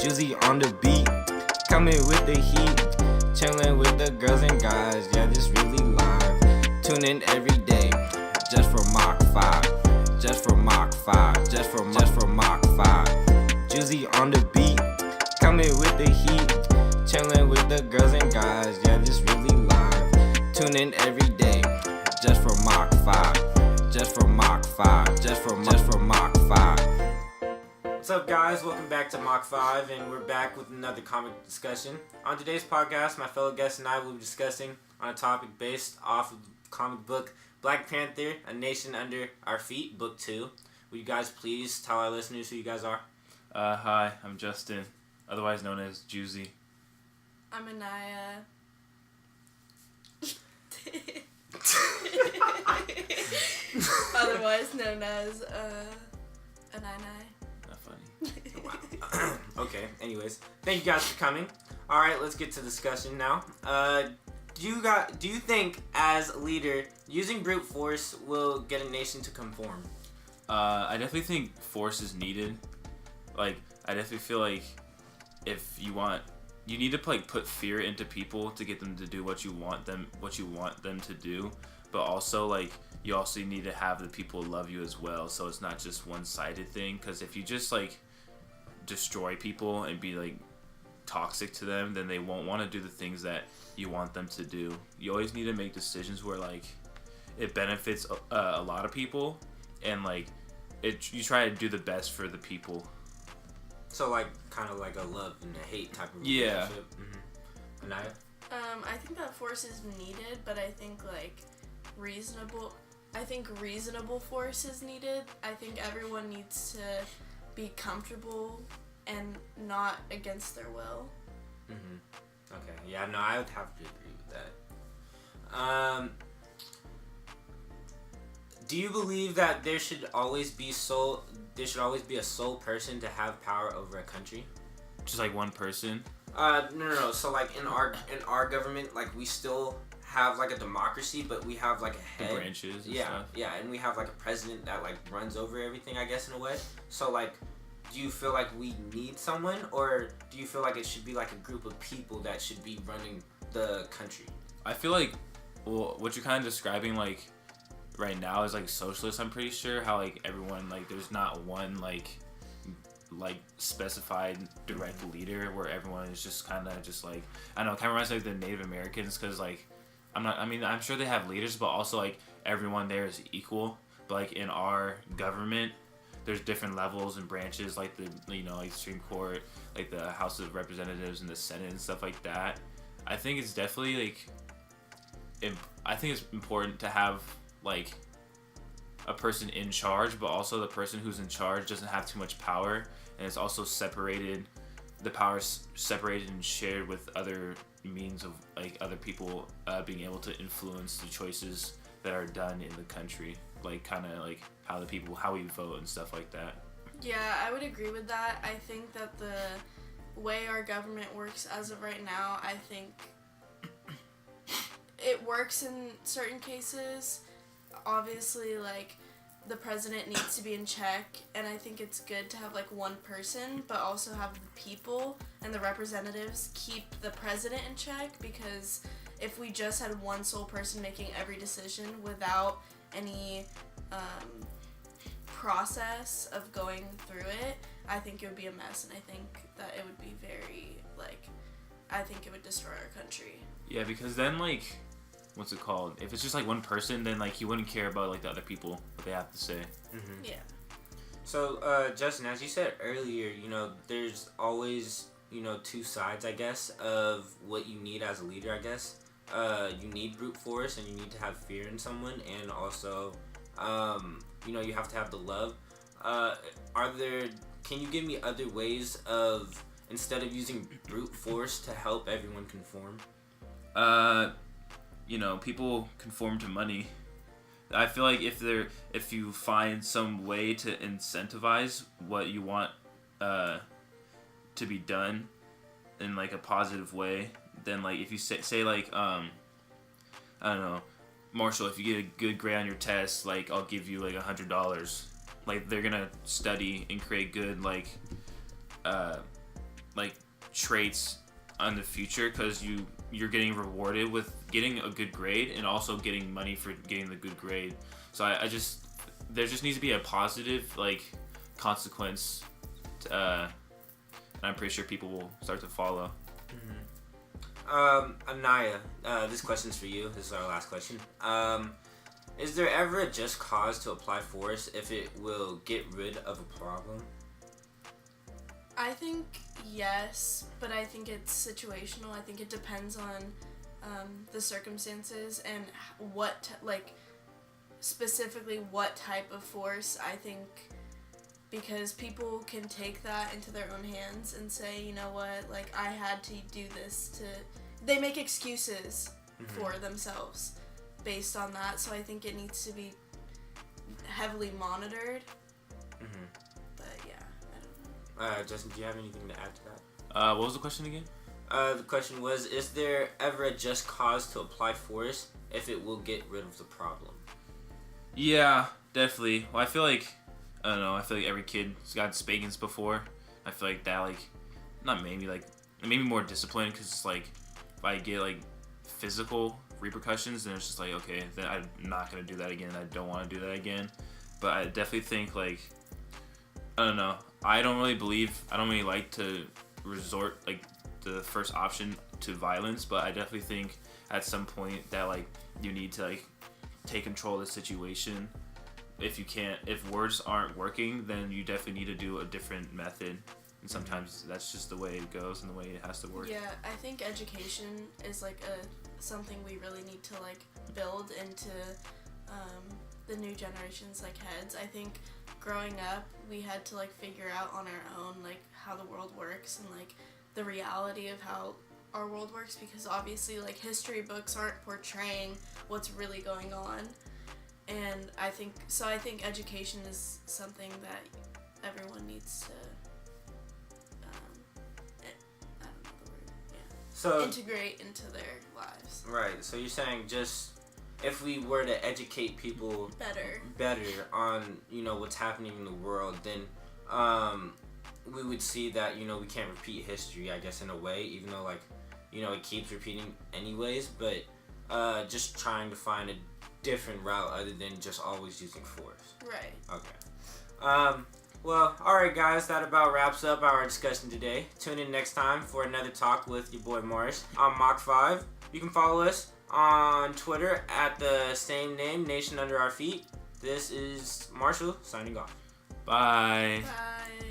Juicy on the beat, coming with the heat, chilling with the girls and guys, yeah, this really live. Tune in every day, just for Mach5, just for Mach5, just for Mach5. Juicy on the beat, coming with the heat, chilling with the girls and guys, yeah, this really live. Tune in every day, just for Mach5, just for Mach5, just for Mach5. What's up, guys? Welcome back to Mach5, and we're back with another comic discussion. On today's podcast, my fellow guests and I will be discussing on a topic based off of the comic book Black Panther, A Nation Under Our Feet, Book 2. Will you guys please tell our listeners who you guys are? Hi, I'm Justin, otherwise known as Juicy. I'm Anaya. Otherwise known as Anaya. Not funny. Okay, anyways, thank you guys for coming. Alright, let's get to the discussion now. Do you think, as a leader, using brute force will get a nation to conform? I definitely think force is needed. Like, I definitely feel like if you need to put fear into people to get them to do what you want them to do, but also you also need to have the people love you as well, so it's not just one-sided thing. Because if you just destroy people and be toxic to them, then they won't want to do the things that you want them to do. You always need to make decisions where it benefits a lot of people, and you try to do the best for the people. So kind of like a love and a hate type of relationship. Yeah. Mm-hmm. Anaya? I think that force is needed, but I think reasonable force is needed. I think everyone needs to be comfortable and not against their will. Mm-hmm. Okay. Yeah, no, I would have to agree with that. Do you believe that there should always be a sole person to have power over a country? Just one person? No. So in our government, we still have a democracy, but we have a head. The branches and stuff. Yeah, and we have a president that runs over everything, I guess, in a way. So do you feel we need someone, or do you feel it should be a group of people that should be running the country? I feel what you're kind of describing right now is socialist. I'm pretty sure how everyone there's not one specified direct leader where everyone is just kind of just I don't know, kind of reminds me of the Native Americans, because I'm sure they have leaders, but also everyone there is equal. But in our government, there's different levels and branches, the Supreme Court, the House of Representatives and the Senate and stuff like that. I think it's definitely I think it's important to have a person in charge, but also the person who's in charge doesn't have too much power, and it's also separated. The power is separated and shared with other means of other people being able to influence the choices that are done in the country, how we vote and stuff like that. Yeah, I would agree with that. I think that the way our government works as of right now, I think it works in certain cases. Obviously, the president needs to be in check, and I think it's good to have one person, but also have the people and the representatives keep the president in check, because if we just had one sole person making every decision without any process of going through it, I think it would be a mess, and I think that it would be very I think it would destroy our country. Yeah, because then what's it called? If it's just one person, then he wouldn't care about the other people, what they have to say. Mm-hmm. Yeah. So Justin, as you said earlier, there's always two sides, I guess, of what you need as a leader. I guess you need brute force, and you need to have fear in someone, and also you have to have the love. Can you give me other ways of, instead of using brute force, to help everyone conform? People conform to money. I feel if you find some way to incentivize what you want to be done in a positive way, then if you say I don't know, Marshall, if you get a good grade on your test, I'll give you $100. They're gonna study and create good like traits in the future, because you're getting rewarded with getting a good grade and also getting money for getting the good grade. So I just there just needs to be a positive like consequence, and I'm pretty sure people will start to follow. Anaya, this question's for you. This is our last question. Is there ever a just cause to apply force if it will get rid of a problem? I think yes, but I think it's situational. I think it depends on the circumstances and specifically what type of force. I think because people can take that into their own hands and say, you know what, like I had to do this to. They make excuses for themselves based on that. So I think it needs to be heavily monitored. But yeah, I don't know. Justin, do you have anything to add to that? What was the question again? The question was, is there ever a just cause to apply force if it will get rid of the problem? Yeah, definitely. Well, I feel like every kid's got spankings before. I feel like that, like, not maybe, like, maybe more discipline, because it's like, if I get, like, physical repercussions, then it's just like, okay, then I'm not going to do that again. I don't want to do that again. But I definitely think, like, I don't know. I don't really like to resort, like, the first option to violence, but I definitely think at some point that, like, you need to, like, take control of the situation. If words aren't working, then you definitely need to do a different method. And sometimes that's just the way it goes and the way it has to work. Yeah, I think education is like something we really need to like build into the new generation's like heads. I think growing up, we had to like figure out on our own like how the world works and like the reality of how our world works, because obviously like history books aren't portraying what's really going on. And I think education is something that everyone needs to I don't know the word. Yeah. So integrate into their lives. Right. So you're saying just if we were to educate people better on, you know, what's happening in the world, then we would see that, you know, we can't repeat history, I guess, in a way, even though, like, you know, it keeps repeating anyways, but just trying to find a different route other than just always using force. Right. Okay. Well, alright guys, that about wraps up our discussion today. Tune in next time for another talk with your boy Morris on Mach5. You can follow us on Twitter at the same name, Nation Under Our Feet. This is Marshall signing off. Bye. Bye.